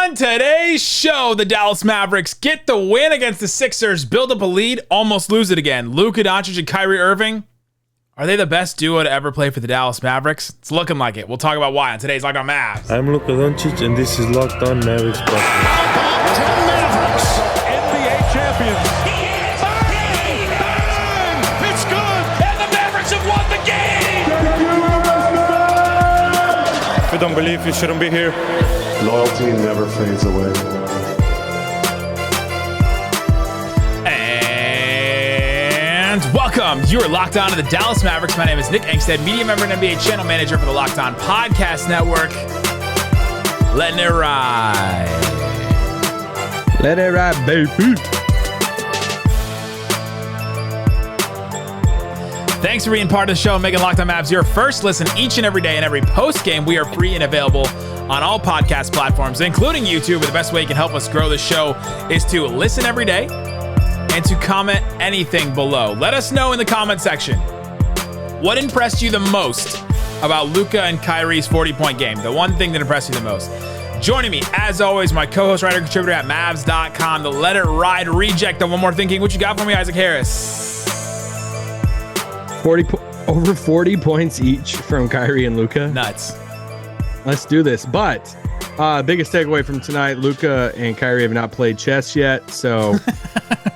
On today's show, the Dallas Mavericks get the win against the Sixers, build up a lead, almost lose it again. Luka Doncic and Kyrie Irving, are they the best duo to ever play for the Dallas Mavericks? It's looking like it. We'll talk about why on today's Locked On Mavs. I'm Luka Doncic, and this is Locked On Mavericks. Mavericks, NBA champions. Bang! It's good, and the Mavericks have won the game. If you don't believe, you shouldn't be here. Loyalty never fades away. And welcome. You are locked on to the Dallas Mavericks. My name is Nick Angstadt, media member and NBA channel manager for the Locked On Podcast Network. Letting it ride. Let it ride, baby. Thanks for being part of the show, making Locked On Mavs your first listen each and every day, and every post game. We are free and available on all podcast platforms, including YouTube. But the best way you can help us grow the show is to listen every day and to comment anything below. Let us know in the comment section what impressed you the most about Luka and Kyrie's 40-point game. The one thing that impressed you the most. Joining me, as always, my co-host, writer, contributor at Mavs.com, the Let It Ride reject of One More Thinking. What you got for me, Isaac Harris? Over 40 points each from Kyrie and Luka. Nuts. Let's do this. But biggest takeaway from tonight, Luka and Kyrie have not played chess yet. So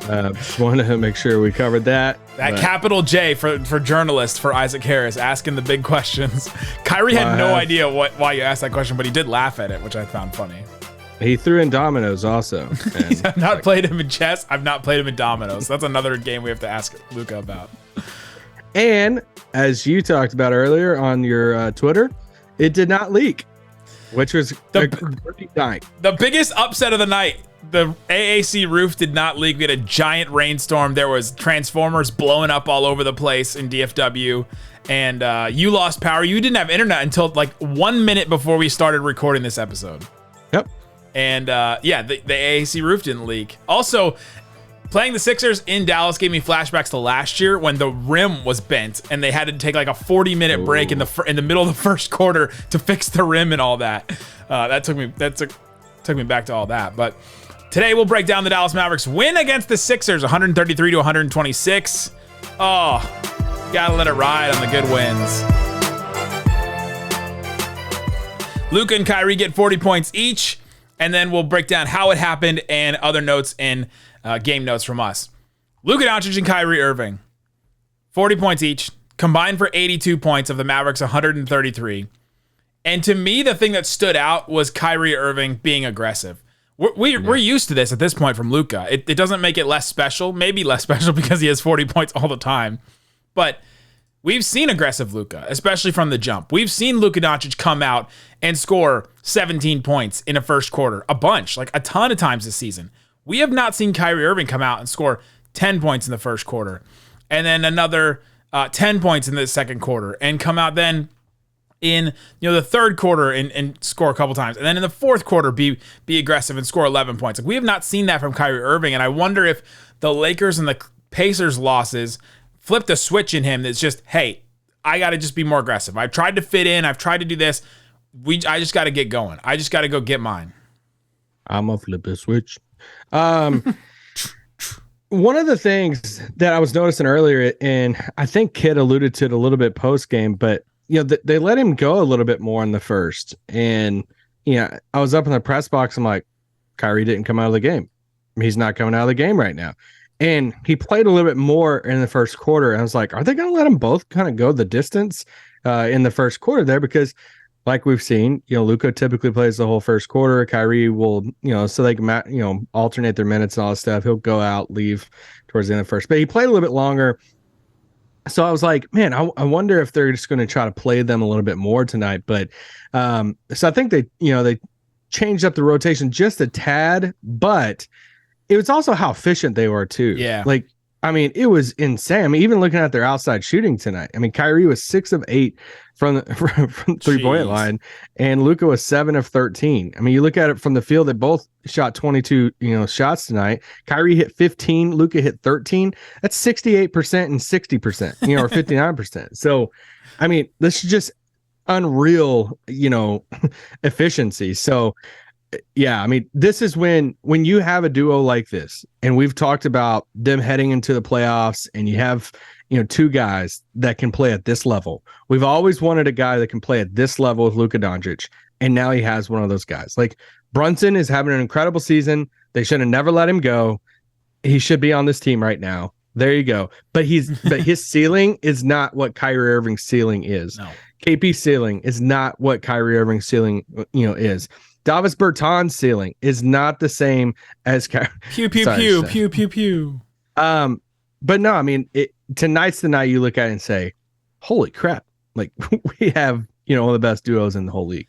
just wanted to make sure we covered that. Capital J for journalist for Isaac Harris, asking the big questions. Kyrie had no idea why you asked that question, but he did laugh at it, which I found funny. He threw in dominoes also. I've not played him in chess. I've not played him in dominoes. That's another game we have to ask Luka about. And as you talked about earlier on your Twitter, it did not leak, which was a great night. The biggest upset of the night. The AAC roof did not leak. We had a giant rainstorm. There was transformers blowing up all over the place in DFW. And you lost power. You didn't have internet until like 1 minute before we started recording this episode. Yep. And the AAC roof didn't leak. Also, playing the Sixers in Dallas gave me flashbacks to last year when the rim was bent and they had to take like a 40-minute break in the middle of the first quarter to fix the rim and all that. That took me back to all that. But today we'll break down the Dallas Mavericks win against the Sixers, 133 to 126. Oh, gotta let it ride on the good wins. Luka and Kyrie get 40 points each, and then we'll break down how it happened and other notes and game notes from us. Luka Doncic and Kyrie Irving, 40 points each, combined for 82 points of the Mavericks' 133. And to me, the thing that stood out was Kyrie Irving being aggressive. We're used to this at this point from Luka. It doesn't make it less special, maybe less special because he has 40 points all the time. But we've seen aggressive Luka, especially from the jump. We've seen Luka Doncic come out and score 17 points in a first quarter, a bunch, like a ton of times this season. We have not seen Kyrie Irving come out and score 10 points in the first quarter and then another 10 points in the second quarter and come out then in the third quarter and score a couple times. And then in the fourth quarter, be aggressive and score 11 points. Like, we have not seen that from Kyrie Irving. And I wonder if the Lakers and the Pacers losses flipped a switch in him that's just, hey, I got to just be more aggressive. I've tried to fit in. I've tried to do this. I just got to get going. I just got to go get mine. I'm going to flip a switch. One of the things that I was noticing earlier, and I think Kid alluded to it a little bit post game, but they let him go a little bit more in the first. And I was up in the press box. I'm like, Kyrie didn't come out of the game. He's not coming out of the game right now. And he played a little bit more in the first quarter. And I was like, are they going to let them both kind of go the distance in the first quarter there? Because like we've seen, Luka typically plays the whole first quarter. Kyrie will, so they can, alternate their minutes and all this stuff. He'll go out, leave towards the end of the first. But he played a little bit longer. So I was like, man, I wonder if they're just going to try to play them a little bit more tonight. But so I think they changed up the rotation just a tad, but it was also how efficient they were too. Yeah. Like, I mean, it was insane. I mean, even looking at their outside shooting tonight, I mean, Kyrie was 6 of 8 from the 3-point line, and Luka was 7 of 13. I mean, you look at it from the field, they both shot 22, shots tonight. Kyrie hit 15, Luka hit 13. That's 68% and 60%, or 59%. So, I mean, this is just unreal, efficiency. So, Yeah, I mean, this is when you have a duo like this, and we've talked about them heading into the playoffs, and you have, two guys that can play at this level. We've always wanted a guy that can play at this level with Luka Doncic, and now he has one of those guys. Like, Brunson is having an incredible season. They should have never let him go. He should be on this team right now. There you go. But his ceiling is not what Kyrie Irving's ceiling is. No. KP's ceiling is not what Kyrie Irving's ceiling, is. Davis Bertans' ceiling is not the same as pew pew pew pew pew pew. But no, I mean, tonight's the night you look at it and say, "Holy crap!" Like, we have one of the best duos in the whole league.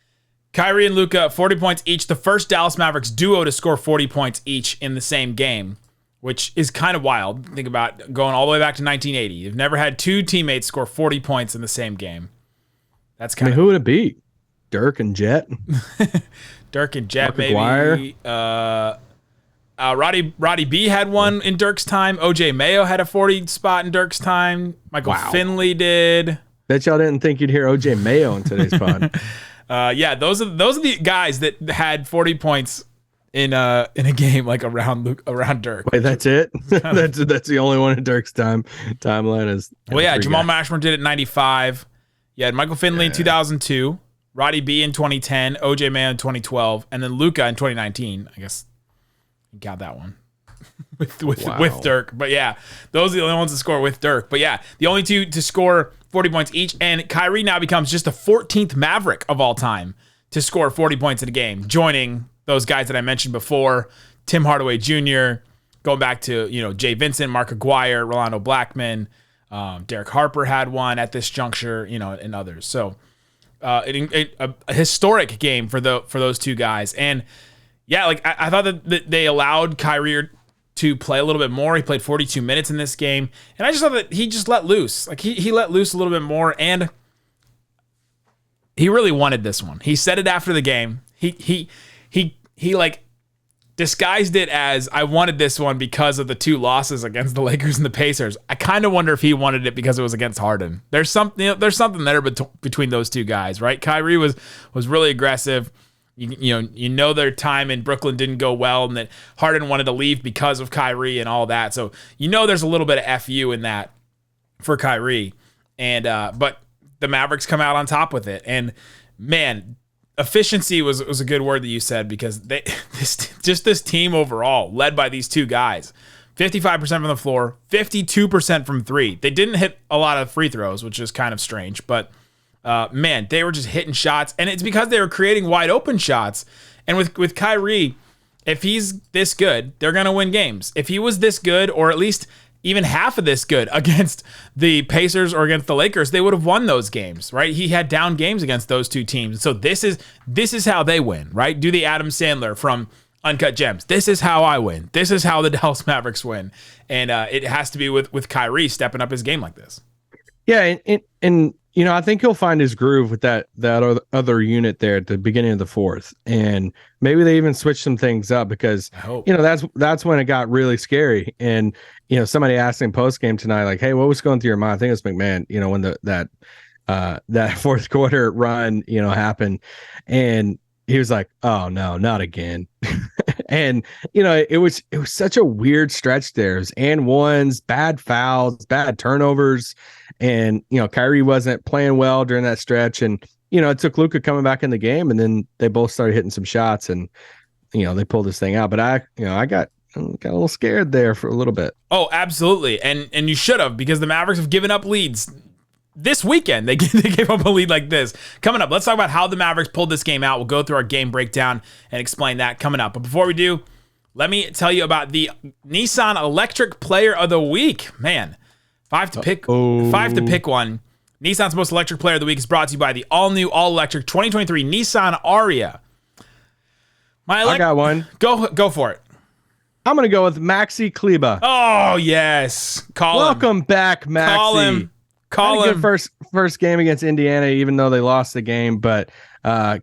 Kyrie and Luka, 40 points each. The first Dallas Mavericks duo to score 40 points each in the same game, which is kind of wild. Think about going all the way back to 1980. You've never had two teammates score 40 points in the same game. That's kind of who would it be? Dirk and Jet. Dirk and Jet, Mark maybe. Roddy B had one in Dirk's time. OJ Mayo had a 40 spot in Dirk's time. Michael Finley did. Bet y'all didn't think you'd hear OJ Mayo in today's pod. Yeah, those are the guys that had 40 points in a game like around Dirk. Wait, that's it? That's the only one in Dirk's timeline is. Well, yeah, Jamal Mashburn did it in 95. You had Michael Finley in 2002. Roddy B in 2010, OJ Mayo in 2012, and then Luka in 2019. I guess you got that one with Dirk. But yeah, those are the only ones to score with Dirk. But yeah, the only two to score 40 points each. And Kyrie now becomes just the 14th Maverick of all time to score 40 points in a game, joining those guys that I mentioned before, Tim Hardaway Jr., going back to Jay Vincent, Mark Aguirre, Rolando Blackman, Derek Harper had one at this juncture, and others. So. A historic game for those two guys. And yeah, like I thought that they allowed Kyrie to play a little bit more. He played 42 minutes in this game. And I just thought that he just let loose. Like he let loose a little bit more, and he really wanted this one. He said it after the game. He like disguised it as, I wanted this one because of the two losses against the Lakers and the Pacers. I kind of wonder if he wanted it because it was against Harden. There's something there between those two guys, right? Kyrie was really aggressive. You know their time in Brooklyn didn't go well, and that Harden wanted to leave because of Kyrie and all that. So there's a little bit of FU in that for Kyrie, and but the Mavericks come out on top with it. And man, efficiency was a good word that you said, because this team overall, led by these two guys, 55% from the floor, 52% from three. They didn't hit a lot of free throws, which is kind of strange, but man, they were just hitting shots, and it's because they were creating wide open shots. And with Kyrie, if he's this good, they're going to win games. If he was this good, or at least even half of this good against the Pacers or against the Lakers, they would have won those games, right? He had down games against those two teams. So this is how they win, right? Do the Adam Sandler from Uncut Gems. This is how I win. This is how the Dallas Mavericks win. And it has to be with Kyrie stepping up his game like this. Yeah, and I think he'll find his groove with that other unit there at the beginning of the fourth, and maybe they even switch some things up, because that's when it got really scary. And somebody asked him post game tonight, like, "Hey, what was going through your mind?" I think it was McMahon. When that fourth quarter run happened, and he was like, "Oh no, not again." And it was such a weird stretch there. It was and ones, bad fouls, bad turnovers. And, Kyrie wasn't playing well during that stretch. And, it took Luka coming back in the game, and then they both started hitting some shots, and, they pulled this thing out. But I got a little scared there for a little bit. Oh, absolutely. And you should have, because the Mavericks have given up leads this weekend. They gave up a lead like this. Coming up, let's talk about how the Mavericks pulled this game out. We'll go through our game breakdown and explain that coming up. But before we do, let me tell you about the Nissan Electric Player of the Week. Man, five to pick one. Nissan's Most Electric Player of the Week is brought to you by the all-new, all-electric 2023 Nissan Aria. I got one. Go for it. I'm going to go with Maxi Kleba. Oh, yes. Welcome back, Maxi. Call him. Good first game against Indiana, even though they lost the game, but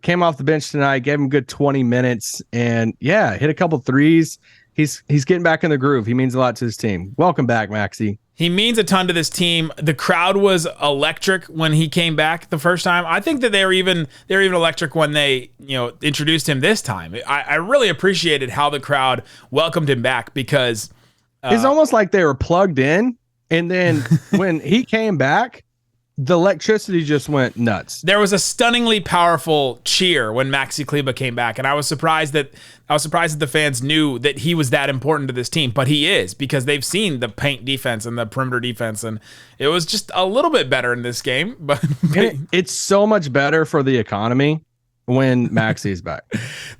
came off the bench tonight, gave him a good 20 minutes, and hit a couple threes. He's getting back in the groove. He means a lot to his team. Welcome back, Maxi. He means a ton to this team. The crowd was electric when he came back the first time. I think that they were even electric when they, introduced him this time. I really appreciated how the crowd welcomed him back because it's almost like they were plugged in, and then when he came back, the electricity just went nuts. There was a stunningly powerful cheer when Maxi Kleber came back, and I was surprised that the fans knew that he was that important to this team, but he is, because they've seen the paint defense and the perimeter defense, and it was just a little bit better in this game. But it's so much better for the economy when Maxi's back.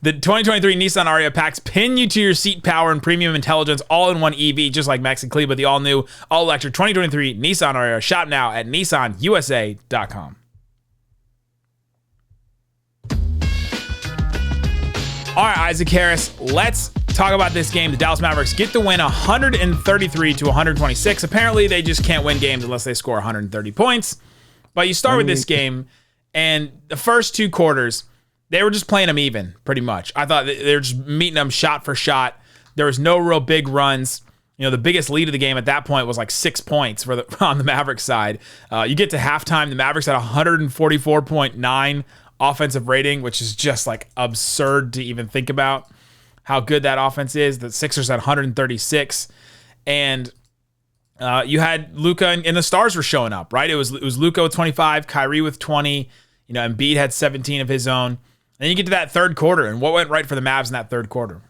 The 2023 Nissan Ariya packs pin you to your seat power and premium intelligence all in one EV, just like Maxi Kleber, the all-new, all-electric 2023 Nissan Ariya. Shop now at nissanusa.com. All right, Isaac Harris, let's talk about this game. The Dallas Mavericks get the win 133 to 126. Apparently, they just can't win games unless they score 130 points. But you start with this game, and the first two quarters, they were just playing them even, pretty much. I thought they were just meeting them shot for shot. There was no real big runs. The biggest lead of the game at that point was like 6 points on the Mavericks side. You get to halftime, the Mavericks had 144.9 offensive rating, which is just like absurd to even think about how good that offense is. The Sixers had 136, and you had Luka and the stars were showing up, right? It was Luka with 25, Kyrie with 20. Embiid had 17 of his own. Then you get to that third quarter, and what went right for the Mavs in that third quarter?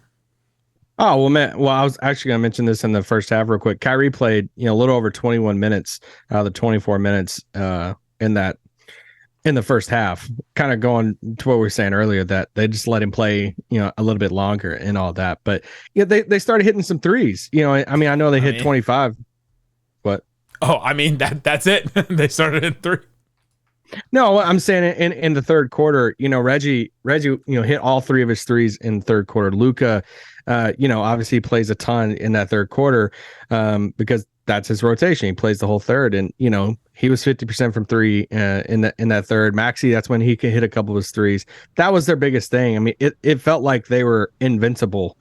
Oh, well, man. Well, I was actually going to mention this in the first half real quick. Kyrie played, a little over 21 minutes out of the 24 minutes in the first half, kind of going to what we were saying earlier, that they just let him play, a little bit longer and all that. But they started hitting some threes. I know they hit 25, but that's it. They started at 3. No, I'm saying in the third quarter, Reggie, hit all 3 of his threes in the third quarter. Luka, obviously plays a ton in that third quarter because that's his rotation. He plays the whole third, and he was 50% from 3 in that third. Maxi, that's when he could hit a couple of his threes. That was their biggest thing. I mean, it felt like they were invincible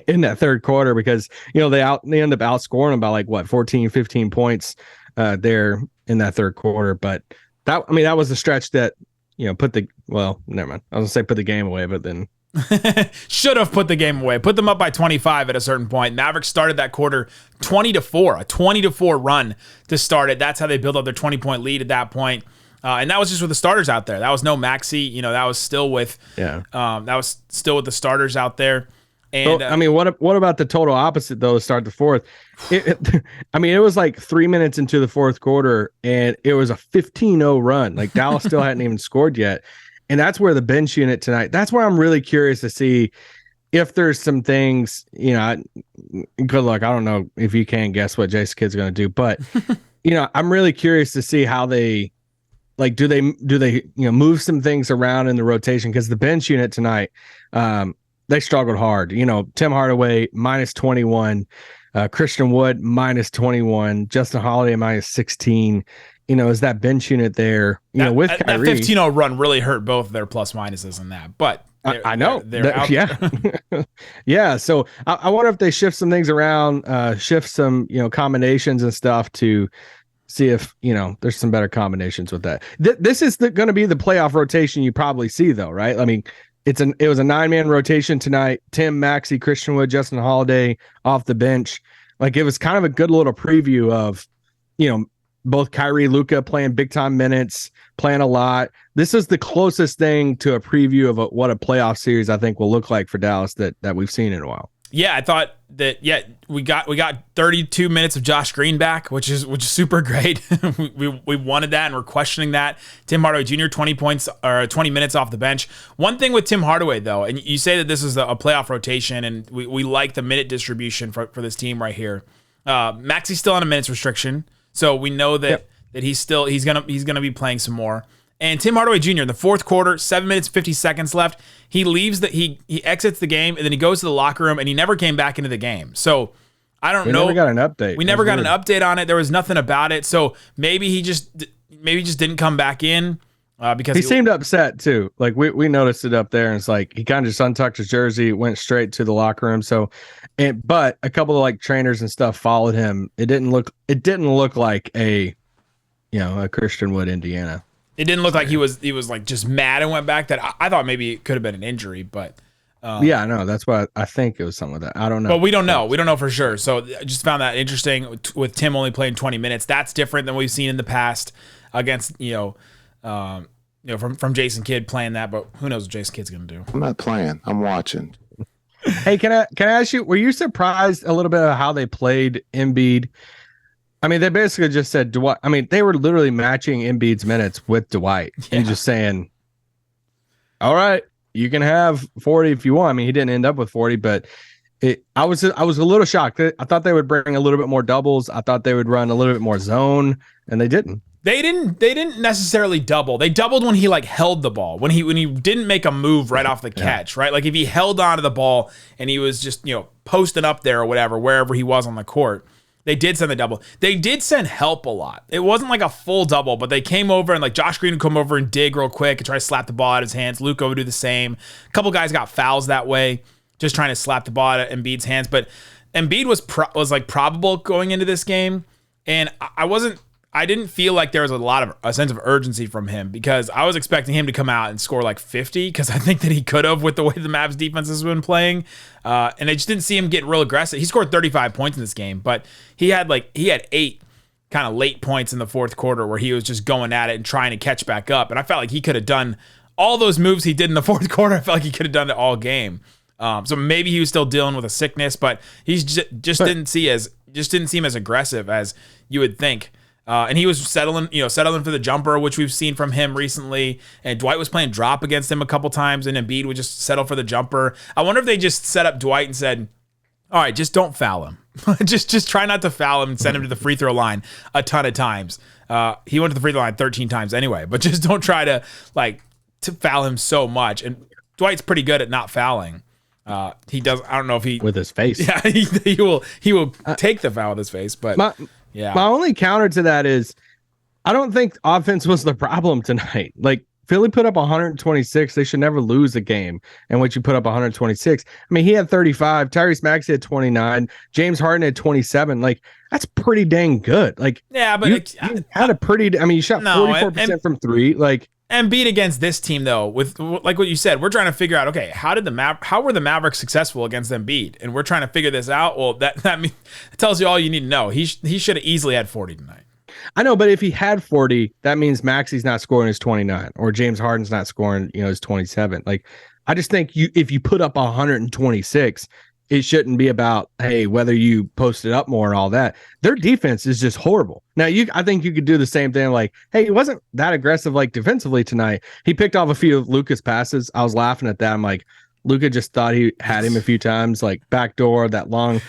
in that third quarter because they end up outscoring them by like 14, 15 points there in that third quarter, but. That was the stretch that, never mind. I was gonna say put the game away, but then should have put the game away. Put them up by 25 at a certain point. Mavericks started that quarter 20-4, a 20-4 run to start it. That's how they built up their 20-point lead at that point. And that was just with the starters out there. That was no Maxi. That was still with the starters out there. And what about the total opposite though? To start the fourth, it was like 3 minutes into the fourth quarter, and it was a 15-0 run. Like Dallas still hadn't even scored yet, and that's where the bench unit tonight. That's where I'm really curious to see if there's some things. Good luck. I don't know if you can guess what Jason Kidd's going to do, but I'm really curious to see how they. Like, do they move some things around in the rotation, because the bench unit tonight. They struggled hard. Tim Hardaway minus 21, Christian Wood minus 21, Justin Holiday minus 16. Is that bench unit there? With Kyrie, that 15-0 run really hurt both of their plus minuses in that. But I know they're out there. Yeah. So I wonder if they shift some things around, shift some combinations and stuff to see if there's some better combinations with that. This is going to be the playoff rotation you probably see though, right? I mean. It was a 9-man rotation tonight. Tim, Maxi, Christian Wood, Justin Holiday off the bench. Like, it was kind of a good little preview of, both Kyrie, Luka playing big time minutes, playing a lot. This is the closest thing to a preview of what a playoff series I think will look like for Dallas that we've seen in a while. Yeah, I thought that. Yeah, we got 32 minutes of Josh Green back, which is super great. we wanted that, and we're questioning that. Tim Hardaway Jr. 20 points or 20 minutes off the bench. One thing with Tim Hardaway though, and you say that this is a playoff rotation, and we like the minute distribution for this team right here. Maxi's still on a minutes restriction, so we know that he's gonna be playing some more. And Tim Hardaway Jr. in the fourth quarter, 7 minutes, 50 seconds left. He leaves he exits the game, and then he goes to the locker room, and he never came back into the game. So I don't know. We never got an update. We never got an update on it. There was nothing about it. So maybe he just didn't come back in. because he seemed upset too. Like we noticed it up there, and it's like he kind of just untucked his jersey, went straight to the locker room. So, but a couple of like trainers and stuff followed him. It didn't look like a Christian Wood, Indiana. It didn't look like he was like just mad and went back. That I thought maybe it could have been an injury, but yeah, no, that's why I think it was something like that. I don't know, but we don't know. We don't know for sure. So I just found that interesting with Tim only playing 20 minutes. That's different than we've seen in the past against from Jason Kidd playing that. But who knows what Jason Kidd's gonna do? I'm not playing. I'm watching. Hey, can I ask you? Were you surprised a little bit of how they played Embiid? I mean, they basically just said Dwight. I mean, they were literally matching Embiid's minutes with Dwight and just saying, "All right, you can have 40 if you want." I mean, he didn't end up with 40, but I was a little shocked. I thought they would bring a little bit more doubles. I thought they would run a little bit more zone, and they didn't. They didn't necessarily double. They doubled when he like held the ball. When he didn't make a move right off the catch, right? Like if he held onto the ball and he was just, posting up there or whatever, wherever he was on the court. They did send the double. They did send help a lot. It wasn't like a full double, but they came over and like Josh Green would come over and dig real quick and try to slap the ball out of his hands. Luka would do the same. A couple guys got fouls that way, just trying to slap the ball out of Embiid's hands. But Embiid was like probable going into this game, and I didn't feel like there was a sense of urgency from him because I was expecting him to come out and score like 50 because I think that he could have with the way the Mavs defense has been playing. And I just didn't see him get real aggressive. He scored 35 points in this game, but he had 8 kind of late points in the fourth quarter where he was just going at it and trying to catch back up. And I felt like he could have done all those moves he did in the fourth quarter. I felt like he could have done it all game. So maybe he was still dealing with a sickness, but he's just didn't seem as aggressive as you would think. And he was settling for the jumper, which we've seen from him recently. And Dwight was playing drop against him a couple times, and Embiid would just settle for the jumper. I wonder if they just set up Dwight and said, all right, just don't foul him. just try not to foul him and send him to the free throw line a ton of times. He went to the free throw line 13 times anyway, but just don't try to foul him so much. And Dwight's pretty good at not fouling. He does. I don't know if he with his face. Yeah, he will take the foul with his face, but my only counter to that is I don't think offense was the problem tonight. Like Philly put up 126. They should never lose a game. And what you put up 126. I mean, he had 35. Tyrese Maxey had 29. James Harden had 27. Like that's pretty dang good. Like yeah, but you had a pretty. I mean, you shot 44% from three. Like. Embiid against this team, though, with like what you said, we're trying to figure out, okay, how were the Mavericks successful against Embiid? And we're trying to figure this out. Well, that tells you all you need to know. He should have easily had 40 tonight. I know, but if he had 40, that means Maxey's not scoring his 29, or James Harden's not scoring, his 27. Like, I just think if you put up 126, it shouldn't be about, hey, whether you posted up more and all that. Their defense is just horrible. Now, I think you could do the same thing. Like, hey, he wasn't that aggressive like defensively tonight. He picked off a few of Luka's passes. I was laughing at that. I'm like, Luka just thought he had him a few times, like backdoor, that long,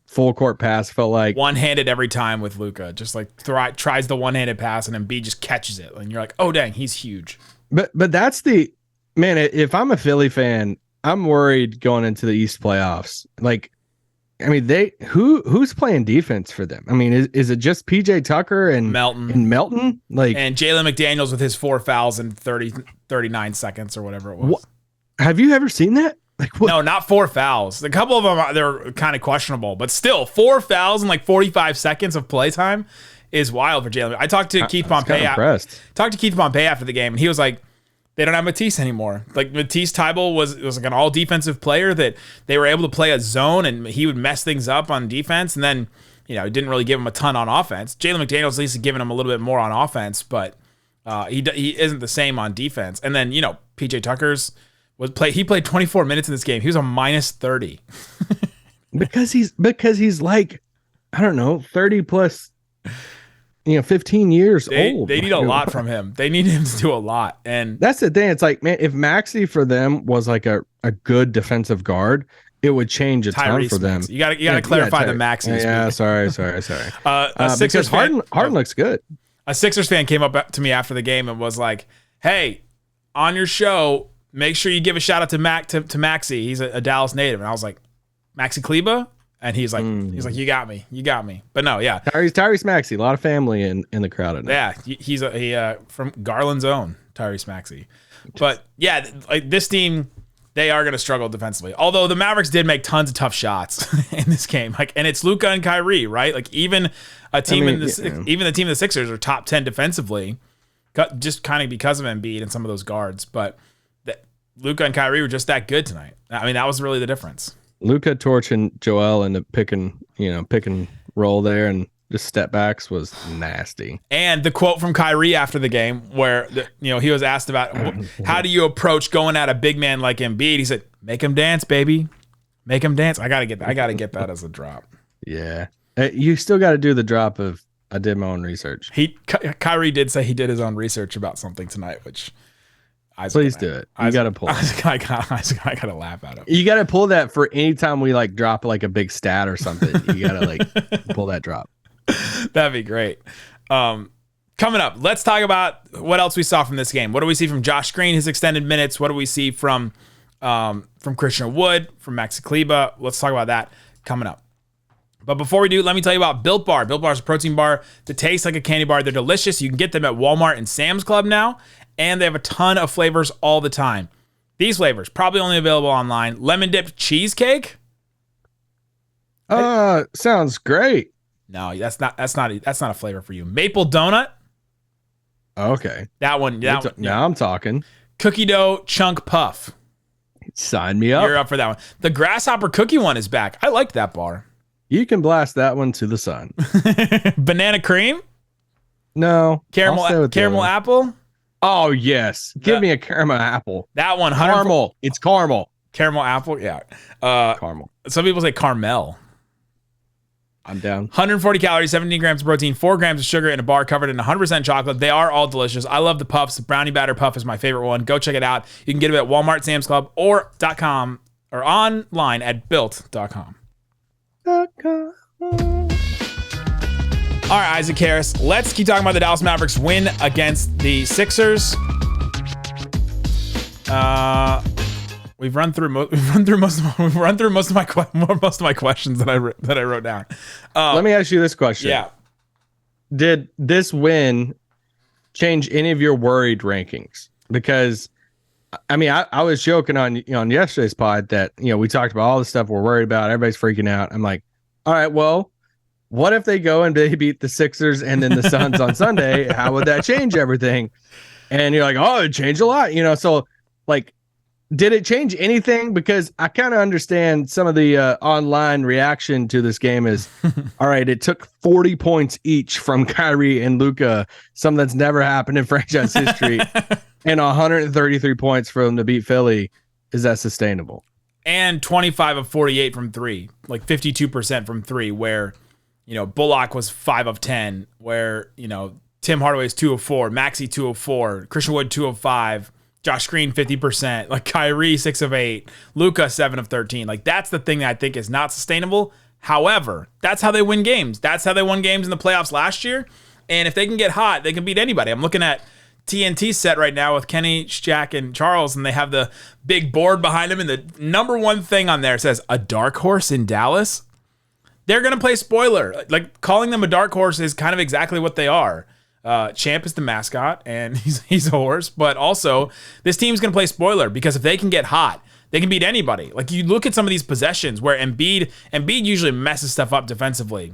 full court pass. Felt like one-handed every time with Luka. Just like tries the one-handed pass and Embiid just catches it, and you're like, oh dang, he's huge. But that's the man. If I'm a Philly fan, I'm worried going into the East playoffs. Like, I mean, who's playing defense for them? I mean, is it just PJ Tucker and Melton? Like, and Jalen McDaniels with his 4 fouls in 39 seconds or whatever it was. Have you ever seen that? Like, what? No, not 4 fouls. A couple of them they're kind of questionable, but still 4 fouls in like 45 seconds of playtime is wild for Jalen. I talked to Keith Pompey. Talked to Keith Pompey after the game, and he was like, they don't have Matisse anymore. Like Matisse Thybulle was like an all defensive player that they were able to play a zone and he would mess things up on defense. And then, it didn't really give him a ton on offense. Jalen McDaniels at least giving him a little bit more on offense, but he isn't the same on defense. And then, PJ Tucker's he played 24 minutes in this game. He was a minus 30. because he's like, I don't know, 30 plus 15 years old. They need a lot from him. They need him to do a lot. And that's the thing. It's like, man, if Maxey for them was like a good defensive guard, it would change a ton for them. You got to clarify the Maxey. Yeah, sorry. Sixers fan, Harden looks good. A Sixers fan came up to me after the game and was like, hey, on your show, make sure you give a shout out to Maxey. He's a Dallas native. And I was like, Maxi Kleba? And he's like, you got me. But no, yeah. Tyrese Maxey, a lot of family in the crowd. Yeah, he's from Garland's own Tyrese Maxey. But yeah, like this team, they are going to struggle defensively. Although the Mavericks did make tons of tough shots in this game. Like, and it's Luka and Kyrie, right? Like even a team even the team of the Sixers are top 10 defensively, just kind of because of Embiid and some of those guards. But Luka and Kyrie were just that good tonight. I mean, that was really the difference. Luka torching Joel in the pick and roll there, and just step backs was nasty. And the quote from Kyrie after the game, where he was asked about how do you approach going at a big man like Embiid, he said, "Make him dance, baby, make him dance." I gotta get that as a drop. Yeah, you still got to do the drop of I did my own research. Kyrie did say he did his own research about something tonight, which. Please do it. You got to pull. I gotta laugh at him. You got to pull that for any time we like drop like a big stat or something. You got to like pull that drop. That'd be great. Coming up, let's talk about what else we saw from this game. What do we see from Josh Green, his extended minutes? What do we see from Christian Wood, from Maxi Kleber? Let's talk about that coming up. But before we do, let me tell you about Built Bar. Built Bar is a protein bar that tastes like a candy bar. They're delicious. You can get them at Walmart and Sam's Club now. And they have a ton of flavors all the time. These flavors probably only available online. Lemon dipped cheesecake. Sounds great. No, that's not a flavor for you. Maple donut. Okay. That one. Now I'm talking. Cookie dough chunk puff. Sign me up. You're up for that one. The grasshopper cookie one is back. I liked that bar. You can blast that one to the sun. Banana cream. No. Caramel apple. Oh, yes. Give me a caramel apple. That one. Caramel. It's caramel. Caramel apple. Yeah. Caramel. Some people say caramel. I'm down. 140 calories, 17 grams of protein, 4 grams of sugar in a bar covered in 100% chocolate. They are all delicious. I love the puffs. The brownie batter puff is my favorite one. Go check it out. You can get it at Walmart, Sam's Club, or .com, or online at built.com. All right, Isaac Harris. Let's keep talking about the Dallas Mavericks win against the Sixers. We've run through most of my questions that I wrote down. Let me ask you this question. Yeah. Did this win change any of your worried rankings? Because I mean, I was joking on yesterday's pod that we talked about all the stuff we're worried about. Everybody's freaking out. I'm like, all right, well, what if they go and they beat the Sixers and then the Suns on Sunday? How would that change everything? And you're like, oh, it changed a lot, So, like, did it change anything? Because I kind of understand some of the online reaction to this game is, all right, it took 40 points each from Kyrie and Luka, something that's never happened in franchise history, and 133 points for them to beat Philly. Is that sustainable? And 25 of 48 from three, like 52% from three, where Bullock was 5 of 10, where Tim Hardaway's 2 of 4, Maxey 2 of 4, Christian Wood 2 of 5. Josh Green 50%, like Kyrie 6 of 8, Luka 7 of 13. Like that's the thing that I think is not sustainable. However, that's how they win games. That's how they won games in the playoffs last year. And if they can get hot, they can beat anybody. I'm looking at TNT set right now with Kenny, Shaq, and Charles, and they have the big board behind them. And the number one thing on there says a dark horse in Dallas. They're going to play spoiler. Like calling them a dark horse is kind of exactly what they are. Champ is the mascot, and he's a horse. But also, this team's going to play spoiler because if they can get hot, they can beat anybody. Like you look at some of these possessions where Embiid usually messes stuff up defensively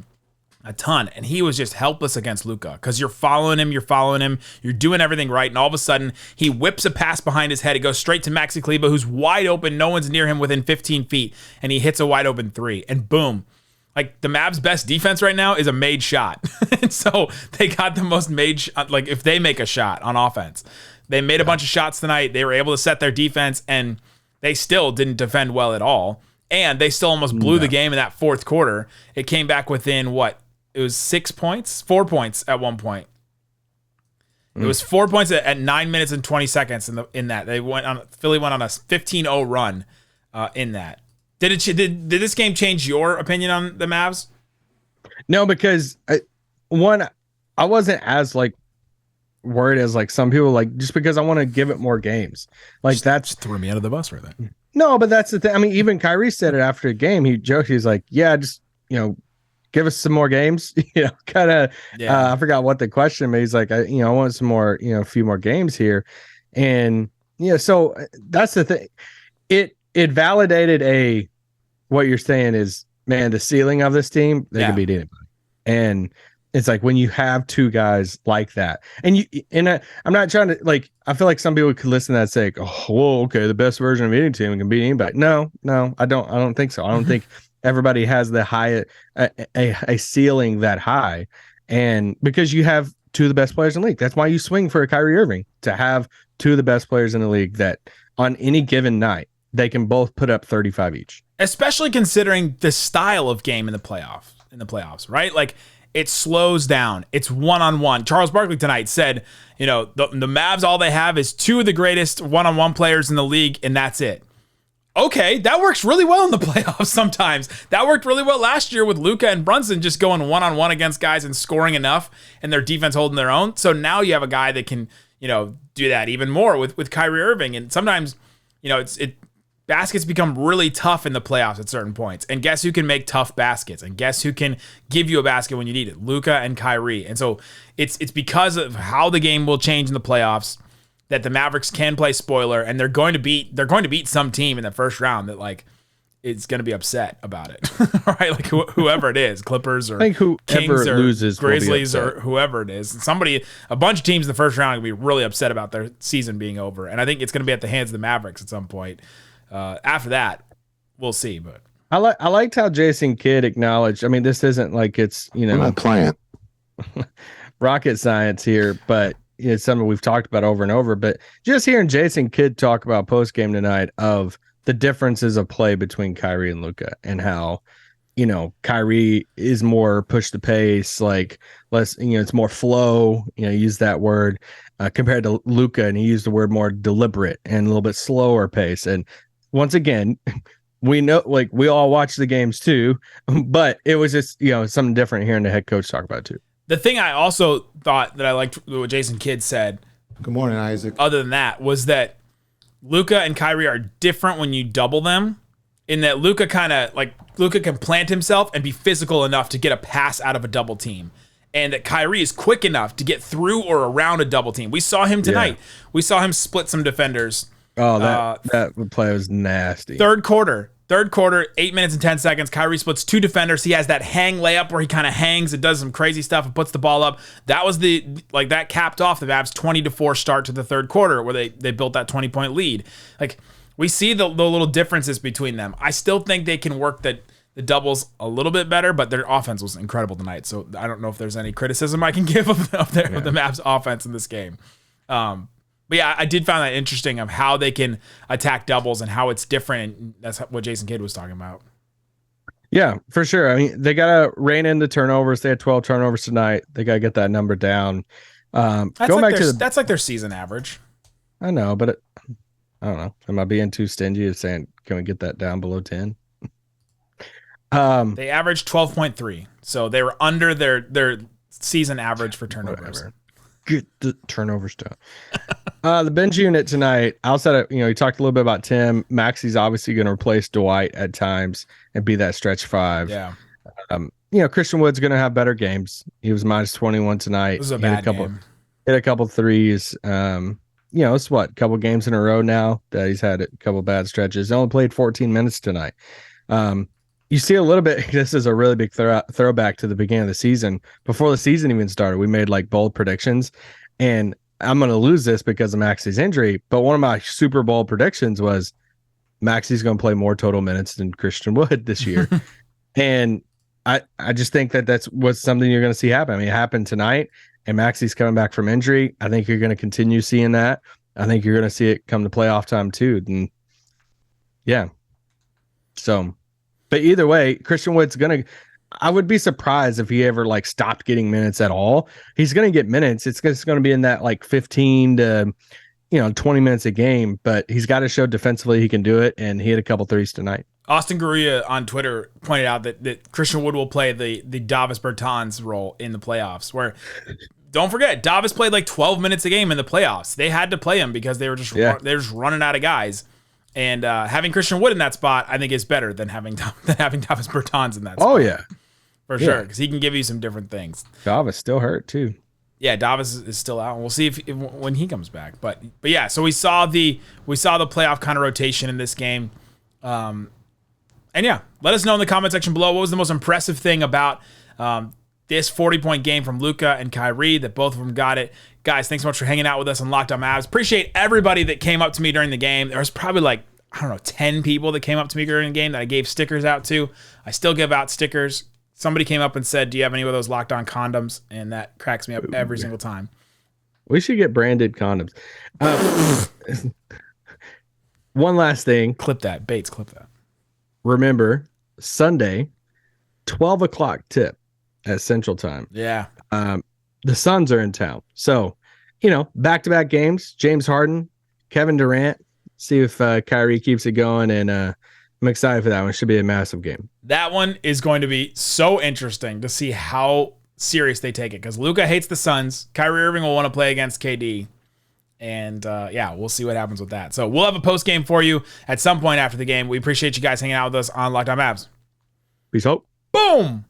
a ton, and he was just helpless against Luka because you're following him, you're doing everything right, and all of a sudden he whips a pass behind his head. It goes straight to Maxi Kleber, who's wide open. No one's near him within 15 feet, and he hits a wide open three, and boom. Like the Mavs' best defense right now is a made shot. And so they got the most made like if they make a shot on offense. They made a bunch of shots tonight. They were able to set their defense, and they still didn't defend well at all. And they still almost blew the game in that fourth quarter. It came back within what? It was 6 points? 4 points at one point. It was 4 points at 9 minutes and 20 seconds in that. Philly went on a 15-0 run in that. Did this game change your opinion on the Mavs? No, because I wasn't as like worried as like some people, like just because I want to give it more games. Like just threw me under the bus right there. No, but that's the thing. I mean, even Kyrie said it after the game. He joked, he's like, yeah, just, give us some more games, kind of, I forgot what the question, but he's like, I want some more, a few more games here. And, so that's the thing. It validated what you're saying is, man, the ceiling of this team, they can beat anybody. And it's like when you have two guys like that, and I'm not trying to I feel like some people could listen to that and say, oh, well, okay, the best version of any team can beat anybody. No, I don't think so. I don't think everybody has the high a ceiling that high, and because you have two of the best players in the league, that's why you swing for a Kyrie Irving, to have two of the best players in the league that on any given night they can both put up 35 each. Especially considering the style of game in the playoffs, right? Like, it slows down. It's one-on-one. Charles Barkley tonight said, the Mavs, all they have is two of the greatest one-on-one players in the league, and that's it. Okay, that works really well in the playoffs sometimes. That worked really well last year with Luka and Brunson just going one-on-one against guys and scoring enough, and their defense holding their own. So now you have a guy that can, do that even more with Kyrie Irving. And sometimes, baskets become really tough in the playoffs at certain points. And guess who can make tough baskets? And guess who can give you a basket when you need it? Luka and Kyrie. And so it's because of how the game will change in the playoffs that the Mavericks can play spoiler, and they're going to beat some team in the first round that it's going to be upset about it. Right? Like whoever it is, Clippers or Kings or loses, Grizzlies or whoever it is. A bunch of teams in the first round will be really upset about their season being over. And I think it's going to be at the hands of the Mavericks at some point. After that, we'll see. But I liked how Jason Kidd acknowledged. I mean, this isn't like it's I'm not playing rocket science here, but it's something we've talked about over and over. But just hearing Jason Kidd talk about post game tonight of the differences of play between Kyrie and Luka, and how Kyrie is more push the pace, like less, it's more flow. Use that word compared to Luka, and he used the word more deliberate and a little bit slower pace. And once again, we know, we all watch the games too, but it was just, something different hearing the head coach talk about it too. The thing I also thought that I liked what Jason Kidd said, good morning, Isaac, other than that, was that Luka and Kyrie are different when you double them, in that Luka can plant himself and be physical enough to get a pass out of a double team, and that Kyrie is quick enough to get through or around a double team. We saw him tonight. Yeah. We saw him split some defenders. Oh, that play was nasty. Third quarter, 8 minutes and 10 seconds. Kyrie splits two defenders. He has that hang layup where he kind of hangs and does some crazy stuff and puts the ball up. That was that capped off the Mavs 20-4 start to the third quarter, where they built that 20-point lead. We see the little differences between them. I still think they can work the doubles a little bit better, but their offense was incredible tonight. So I don't know if there's any criticism I can give of the Mavs offense in this game. But yeah, I did find that interesting of how they can attack doubles and how it's different. And that's what Jason Kidd was talking about. Yeah, for sure. I mean, they got to rein in the turnovers. They had 12 turnovers tonight. They got to get that number down. That's like their season average. I know, but I don't know. Am I being too stingy of saying, can we get that down below 10? They averaged 12.3. So they were under their season average for turnovers. Whatever. Get the turnovers down. The bench unit tonight, outside of, you talked a little bit about Tim. Maxi's obviously going to replace Dwight at times and be that stretch five. Yeah. Christian Wood's going to have better games. He was minus 21 tonight. It was a bad game. Hit a couple threes. It's a couple games in a row now that he's had a couple bad stretches. He only played 14 minutes tonight. You see a little bit, this is a really big throwback to the beginning of the season. Before the season even started, we made bold predictions, and I'm going to lose this because of Maxi's injury. But one of my Super Bowl predictions was Maxi's going to play more total minutes than Christian Wood this year. And I just think that's what's something you're going to see happen. I mean, it happened tonight, and Maxi's coming back from injury. I think you're going to continue seeing that. I think you're going to see it come to playoff time too. And yeah. So, but either way, Christian Wood's I would be surprised if he ever stopped getting minutes at all. He's going to get minutes. It's going to be in that 15 to 20 minutes a game, but he's got to show defensively he can do it, and he hit a couple threes tonight. Austin Guerrilla on Twitter pointed out that Christian Wood will play the Davis Bertans role in the playoffs, where don't forget, Davis played 12 minutes a game in the playoffs. They had to play him because they were just running out of guys. And having Christian Wood in that spot, I think, is better than having Davis Bertans in that spot. Oh, yeah. For sure, because he can give you some different things. Davis still hurt, too. Yeah, Davis is still out. We'll see if when he comes back. But yeah, so we saw the playoff kind of rotation in this game. And yeah, let us know in the comment section below what was the most impressive thing about this 40-point game from Luka and Kyrie, that both of them got it. Guys, thanks so much for hanging out with us on Locked On Mavs. Appreciate everybody that came up to me during the game. There was probably 10 people that came up to me during the game that I gave stickers out to. I still give out stickers. Somebody came up and said, do you have any of those Locked On condoms? And that cracks me up every single time. We should get branded condoms. One last thing. Clip that. Bates, clip that. Remember, Sunday, 12 o'clock tip at Central Time. Yeah. The Suns are in town. So, back-to-back games. James Harden, Kevin Durant. See if Kyrie keeps it going. And I'm excited for that one. It should be a massive game. That one is going to be so interesting to see how serious they take it, because Luka hates the Suns. Kyrie Irving will want to play against KD. And yeah, we'll see what happens with that. So we'll have a post game for you at some point after the game. We appreciate you guys hanging out with us on Locked On Mavs. Peace out. Boom.